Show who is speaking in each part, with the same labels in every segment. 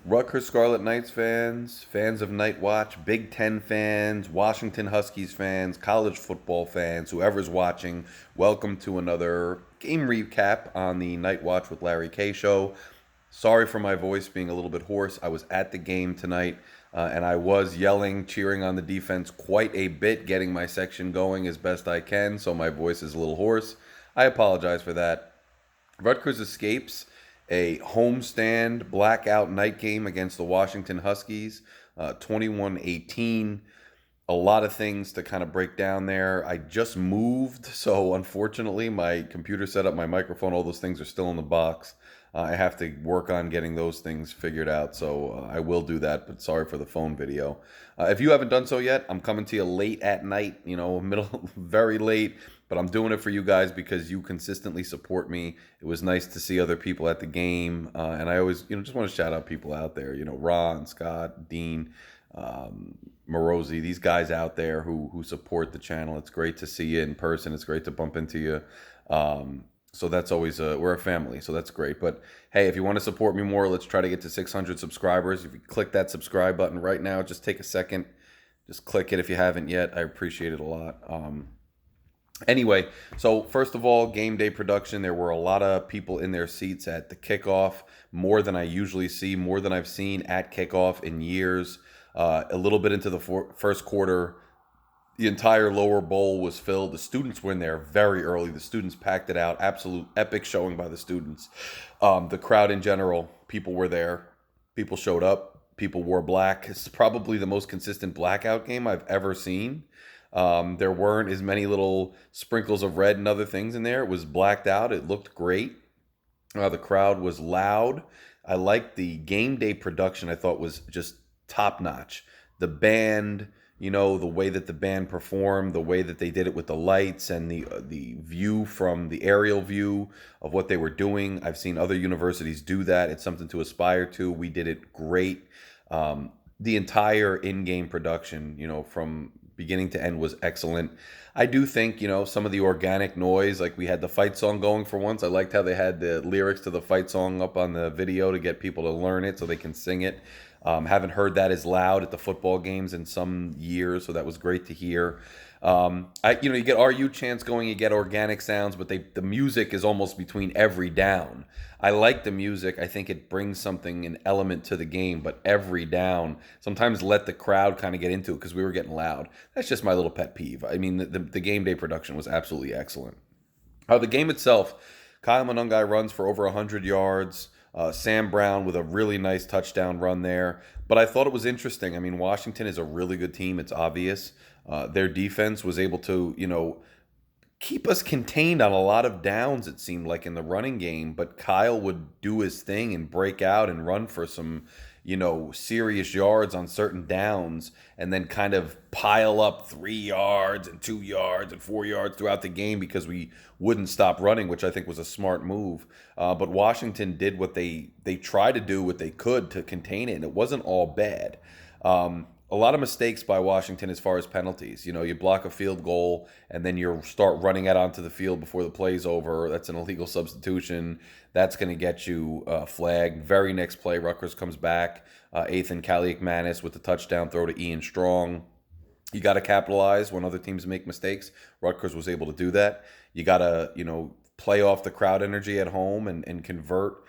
Speaker 1: Rutgers Scarlet Knights fans, fans of Night Watch, Big Ten fans, Washington Huskies fans, college football fans, whoever's watching, welcome to another game recap on the Night Watch with Larry K show. Sorry for my voice being a little bit hoarse. I was at the game tonight and I was yelling, cheering on the defense quite a bit, getting my section going as best I can, so my voice is a little hoarse. I apologize for that. Rutgers escapes a homestand blackout night game against the Washington Huskies, 21-18. A lot of things to kind of break down there. I just moved, so unfortunately, my computer setup, my microphone, all those things are still in the box. I have to work on getting those things figured out, so I will do that, but sorry for the phone video. If you haven't done so yet, I'm coming to you late at night, middle, very late, but I'm doing it for you guys because you consistently support me. It was nice to see other people at the game, and I always, just want to shout out people out there, Ron, Scott, Dean, Morosi, these guys out there who support the channel. It's great to see you in person. It's great to bump into you. So that's always we're a family, so that's great. But hey, if you want to support me more, let's try to get to 600 subscribers. If you click that subscribe button right now, just take a second, just click it if you haven't yet. I appreciate it a lot. Anyway, so first of all, game day production. There were a lot of people in their seats at the kickoff, more than I usually see, more than I've seen at kickoff in years. A little bit into the first quarter, the entire lower bowl was filled. The students were in there very early. The students packed it out. Absolute epic showing by the students. The crowd in general, people were there. People showed up. People wore black. It's probably the most consistent blackout game I've ever seen. There weren't as many little sprinkles of red and other things in there. It was blacked out. It looked great. The crowd was loud. I liked the game day production. I thought was just top notch. The band, the way that the band performed, the way that they did it with the lights and the view from the aerial view of what they were doing. I've seen other universities do that. It's something to aspire to. We did it great. The entire in-game production, from beginning to end was excellent. I do think, some of the organic noise, like we had the fight song going for once. I liked how they had the lyrics to the fight song up on the video to get people to learn it so they can sing it. Haven't heard that as loud at the football games in some years, so that was great to hear. You get RU chants going, you get organic sounds, but the music is almost between every down. I like the music. I think it brings something, an element to the game, but every down, sometimes let the crowd kind of get into it because we were getting loud. That's just my little pet peeve. I mean, the game day production was absolutely excellent. The game itself, Kyle Monungai runs for over 100 yards. Sam Brown with a really nice touchdown run there. But I thought it was interesting. I mean, Washington is a really good team. It's obvious. Their defense was able to, keep us contained on a lot of downs, it seemed like, in the running game. But Kyle would do his thing and break out and run for some, serious yards on certain downs and then kind of pile up 3 yards and 2 yards and 4 yards throughout the game because we wouldn't stop running, which I think was a smart move. But Washington did what they tried to do what they could to contain it, and it wasn't all bad. A lot of mistakes by Washington as far as penalties. You block a field goal and then you start running out onto the field before the play's over. That's an illegal substitution. That's going to get you flagged. Very next play, Rutgers comes back. Ethan Kaliakmanis with the touchdown throw to Ian Strong. You got to capitalize when other teams make mistakes. Rutgers was able to do that. You got to, play off the crowd energy at home and convert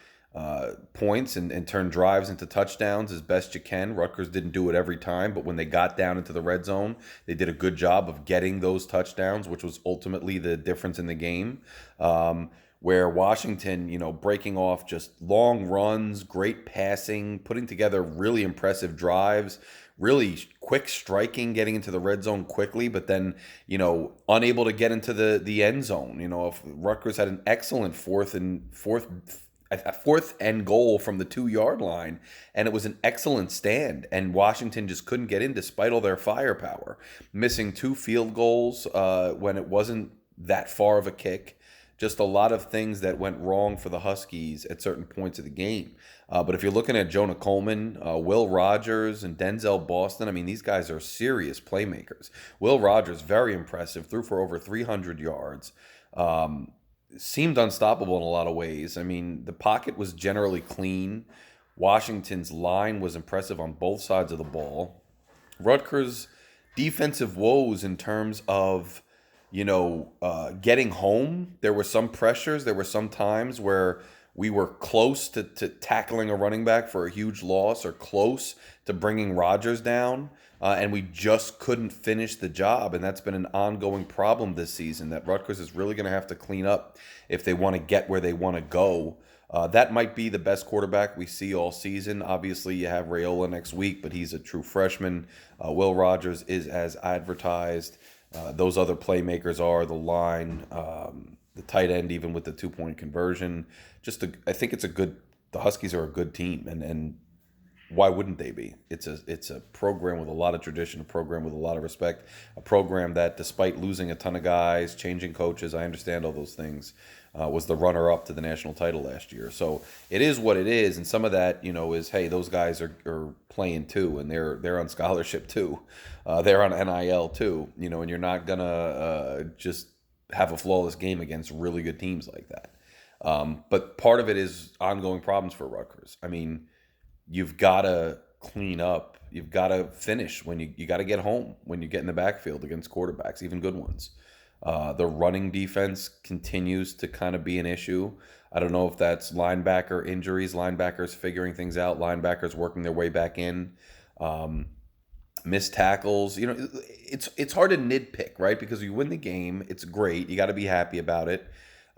Speaker 1: points and turn drives into touchdowns as best you can. Rutgers didn't do it every time, but when they got down into the red zone, they did a good job of getting those touchdowns, which was ultimately the difference in the game. Where Washington, breaking off just long runs, great passing, putting together really impressive drives, really quick striking, getting into the red zone quickly, but then, unable to get into the end zone. If Rutgers had an excellent fourth and goal from the 2 yard line, and it was an excellent stand, and Washington just couldn't get in despite all their firepower, missing 2 field goals when it wasn't that far of a kick. Just a lot of things that went wrong for the Huskies at certain points of the game. But if you're looking at Jonah Coleman, Will Rogers, and Denzel Boston, I mean, these guys are serious playmakers. Will Rogers, very impressive, threw for over 300 yards. Seemed unstoppable in a lot of ways. I mean, the pocket was generally clean. Washington's line was impressive on both sides of the ball. Rutgers' defensive woes in terms of, getting home. There were some pressures. There were some times where we were close to tackling a running back for a huge loss or close to bringing Rodgers down. And we just couldn't finish the job. And that's been an ongoing problem this season that Rutgers is really going to have to clean up if they want to get where they want to go. That might be the best quarterback we see all season. Obviously, you have Raiola next week, but he's a true freshman. Will Rogers is as advertised. Those other playmakers are the line, the tight end, even with the 2-point conversion. I think it's a good. The Huskies are a good team, and why wouldn't they be? It's a program with a lot of tradition, a program with a lot of respect, a program that, despite losing a ton of guys, changing coaches, I understand all those things, was the runner-up to the national title last year. So it is what it is, and some of that, is, hey, those guys are playing too, and they're on scholarship too, they're on NIL too, and you're not gonna just have a flawless game against really good teams like that. But part of it is ongoing problems for Rutgers. I mean, you've got to clean up. You've got to finish when you got to get home when you get in the backfield against quarterbacks, even good ones. The running defense continues to kind of be an issue. I don't know if that's linebacker injuries, linebackers figuring things out, linebackers working their way back in, missed tackles. It's hard to nitpick, right? Because you win the game, it's great. You got to be happy about it.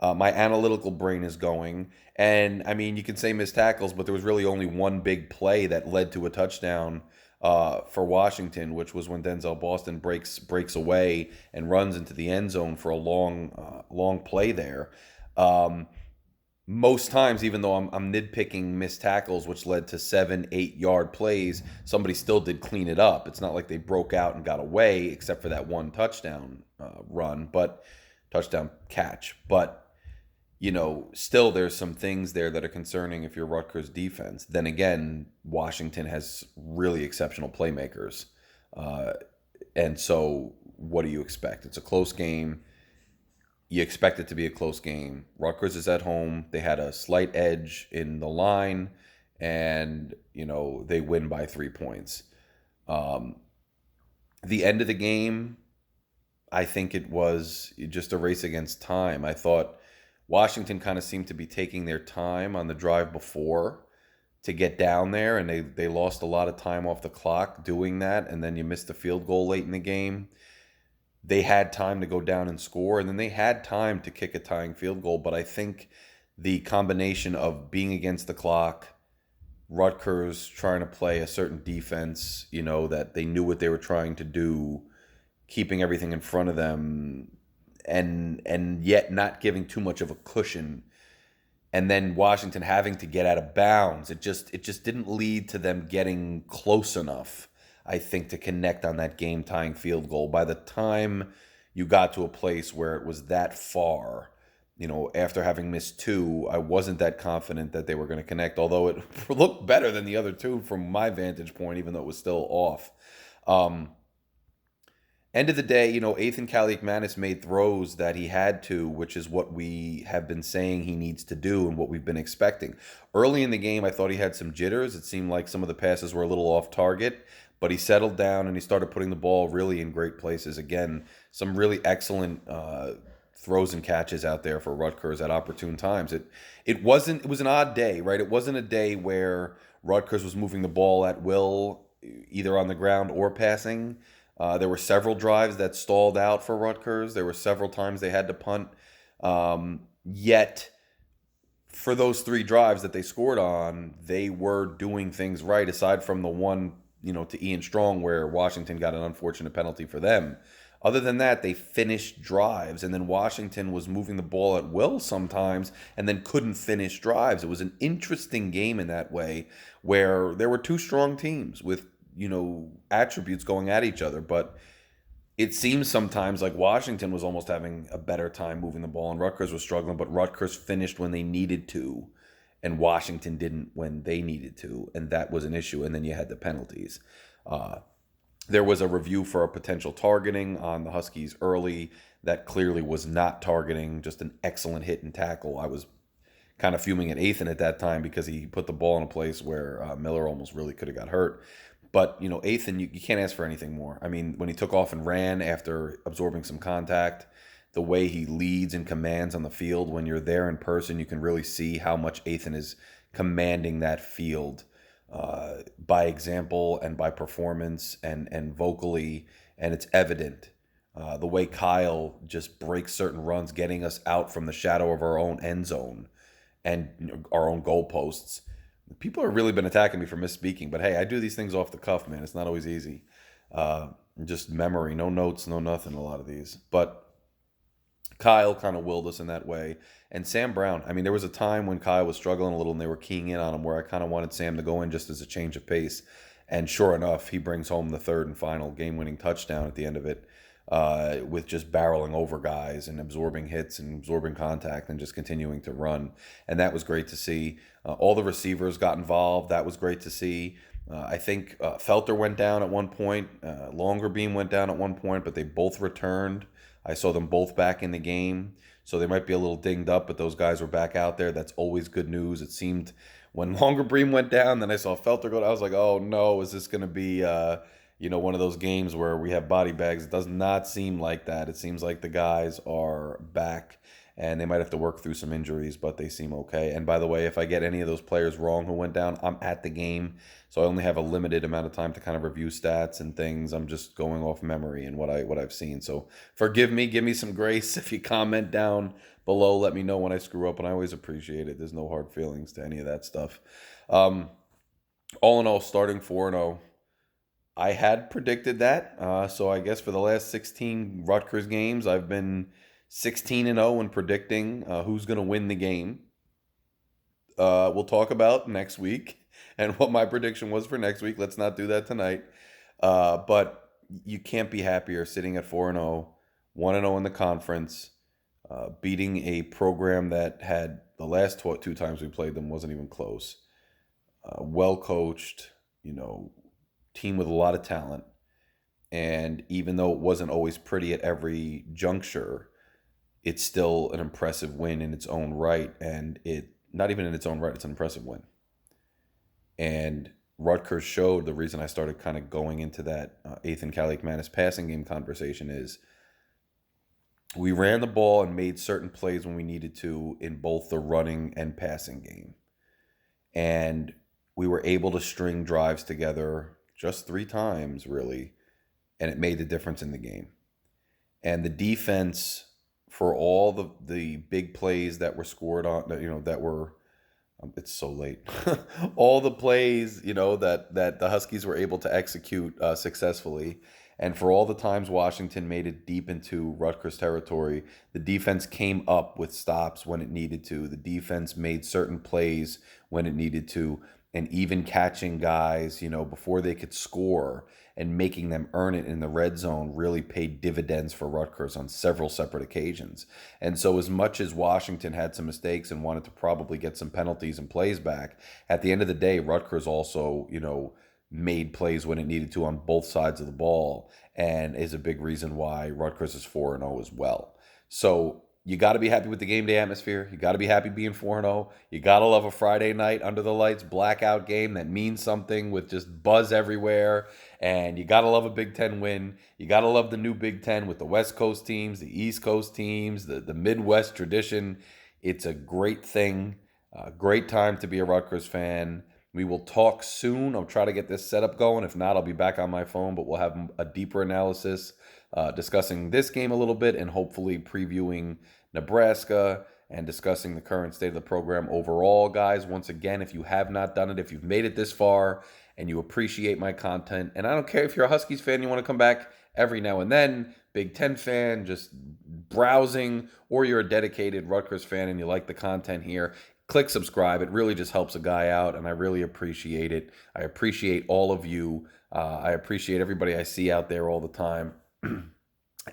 Speaker 1: My analytical brain is going. And, I mean, you can say missed tackles, but there was really only one big play that led to a touchdown for Washington, which was when Denzel Boston breaks away and runs into the end zone for a long play there. Most times, even though I'm nitpicking missed tackles, which led to 7-8 yard plays, somebody still did clean it up. It's not like they broke out and got away, except for that one touchdown touchdown catch. But still there's some things there that are concerning if you're Rutgers defense. Then again, Washington has really exceptional playmakers. And so what do you expect? It's a close game. You expect it to be a close game. Rutgers is at home. They had a slight edge in the line, and, they win by 3 points. The end of the game, I think it was just a race against time. I thought Washington kind of seemed to be taking their time on the drive before to get down there, and they lost a lot of time off the clock doing that, and then you missed the field goal late in the game. They had time to go down and score, and then they had time to kick a tying field goal, but I think the combination of being against the clock, Rutgers trying to play a certain defense, that they knew what they were trying to do, keeping everything in front of them, and yet not giving too much of a cushion, and then Washington having to get out of bounds. It just didn't lead to them getting close enough, I think, to connect on that game-tying field goal. By the time you got to a place where it was that far, after having missed 2, I wasn't that confident that they were going to connect, although it looked better than the other 2 from my vantage point, even though it was still off. End of the day, Ethan Kaliakmanis made throws that he had to, which is what we have been saying he needs to do and what we've been expecting. Early in the game, I thought he had some jitters. It seemed like some of the passes were a little off target, but he settled down and he started putting the ball really in great places. Again, some really excellent throws and catches out there for Rutgers at opportune times. It was an odd day, right? It wasn't a day where Rutgers was moving the ball at will, either on the ground or passing. There were several drives that stalled out for Rutgers. There were several times they had to punt. Yet, for those 3 drives that they scored on, they were doing things right, aside from the one, to Ian Strong, where Washington got an unfortunate penalty for them. Other than that, they finished drives, and then Washington was moving the ball at will sometimes and then couldn't finish drives. It was an interesting game in that way, where there were 2 strong teams with attributes going at each other, but it seems sometimes like Washington was almost having a better time moving the ball and Rutgers was struggling, but Rutgers finished when they needed to and Washington didn't when they needed to, and that was an issue. And then you had the penalties. There was a review for a potential targeting on the Huskies early that clearly was not targeting, just an excellent hit and tackle. I was kind of fuming at Athan at that time because he put the ball in a place where Miller almost really could have got hurt. But, Athan, you can't ask for anything more. I mean, when he took off and ran after absorbing some contact, the way he leads and commands on the field, when you're there in person, you can really see how much Athan is commanding that field by example and by performance and vocally, and it's evident. The way Kyle just breaks certain runs, getting us out from the shadow of our own end zone and our own goalposts. People have really been attacking me for misspeaking, but hey, I do these things off the cuff, man. It's not always easy. Just memory, no notes, no nothing, a lot of these. But Kyle kind of willed us in that way. And Sam Brown, I mean, there was a time when Kyle was struggling a little and they were keying in on him where I kind of wanted Sam to go in just as a change of pace. And sure enough, he brings home the third and final game-winning touchdown at the end of it with just barreling over guys and absorbing hits and absorbing contact and just continuing to run. And that was great to see. All the receivers got involved. That was great to see. I think Felter went down at one point. Longer Beam went down at one point, but they both returned. I saw them both back in the game. So they might be a little dinged up, but those guys were back out there. That's always good news. It seemed when Longer Bream went down, then I saw Felter go down. I was like, oh no, is this going to be, one of those games where we have body bags? It does not seem like that. It seems like the guys are back and they might have to work through some injuries, but they seem okay. And by the way, if I get any of those players wrong who went down, I'm at the game. So I only have a limited amount of time to kind of review stats and things. I'm just going off memory and what I've seen. So forgive me, give me some grace. If you comment down below, let me know when I screw up, and I always appreciate it. There's no hard feelings to any of that stuff. All in all, starting 4-0. I had predicted that. So I guess for the last 16 Rutgers games, I've been 16-0 in predicting who's going to win the game. We'll talk about next week and what my prediction was for next week. Let's not do that tonight. But you can't be happier sitting at 4-0, 1-0 in the conference, beating a program that had the last two times we played them wasn't even close. Well coached, team with a lot of talent. And even though it wasn't always pretty at every juncture, it's still an impressive win in its own right. And not even in its own right, it's an impressive win. And Rutgers showed the reason I started kind of going into that Athan Kaliakmanis passing game conversation is we ran the ball and made certain plays when we needed to in both the running and passing game. And we were able to string drives together just 3 times, really, and it made the difference in the game. And the defense, for all the big plays that were scored on, that were, it's so late, all the plays, that the Huskies were able to execute successfully, and for all the times Washington made it deep into Rutgers territory, the defense came up with stops when it needed to. The defense made certain plays when it needed to, and even catching guys, before they could score and making them earn it in the red zone really paid dividends for Rutgers on several separate occasions. And so as much as Washington had some mistakes and wanted to probably get some penalties and plays back, at the end of the day, Rutgers also, made plays when it needed to on both sides of the ball, and is a big reason why Rutgers is 4-0 as well. So you got to be happy with the game day atmosphere. You got to be happy being 4-0. You got to love a Friday night under the lights blackout game that means something with just buzz everywhere. And you got to love a Big Ten win. You got to love the new Big Ten with the West Coast teams, the East Coast teams, the Midwest tradition. It's a great thing. Great time to be a Rutgers fan. We will talk soon. I'll try to get this setup going. If not, I'll be back on my phone, but we'll have a deeper analysis discussing this game a little bit and hopefully previewing Nebraska and discussing the current state of the program overall. Guys, once again, if you have not done it, if you've made it this far and you appreciate my content, and I don't care if you're a Huskies fan, you want to come back every now and then, Big Ten fan, just browsing, or you're a dedicated Rutgers fan and you like the content here, click subscribe. It really just helps a guy out, and I really appreciate it. I appreciate all of you. I appreciate everybody I see out there all the time.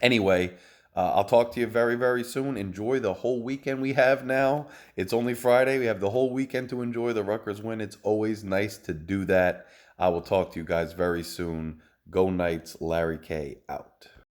Speaker 1: Anyway, I'll talk to you very, very soon. Enjoy the whole weekend we have now. It's only Friday. We have the whole weekend to enjoy the Rutgers win. It's always nice to do that. I will talk to you guys very soon. Go Knights. Larry K. out.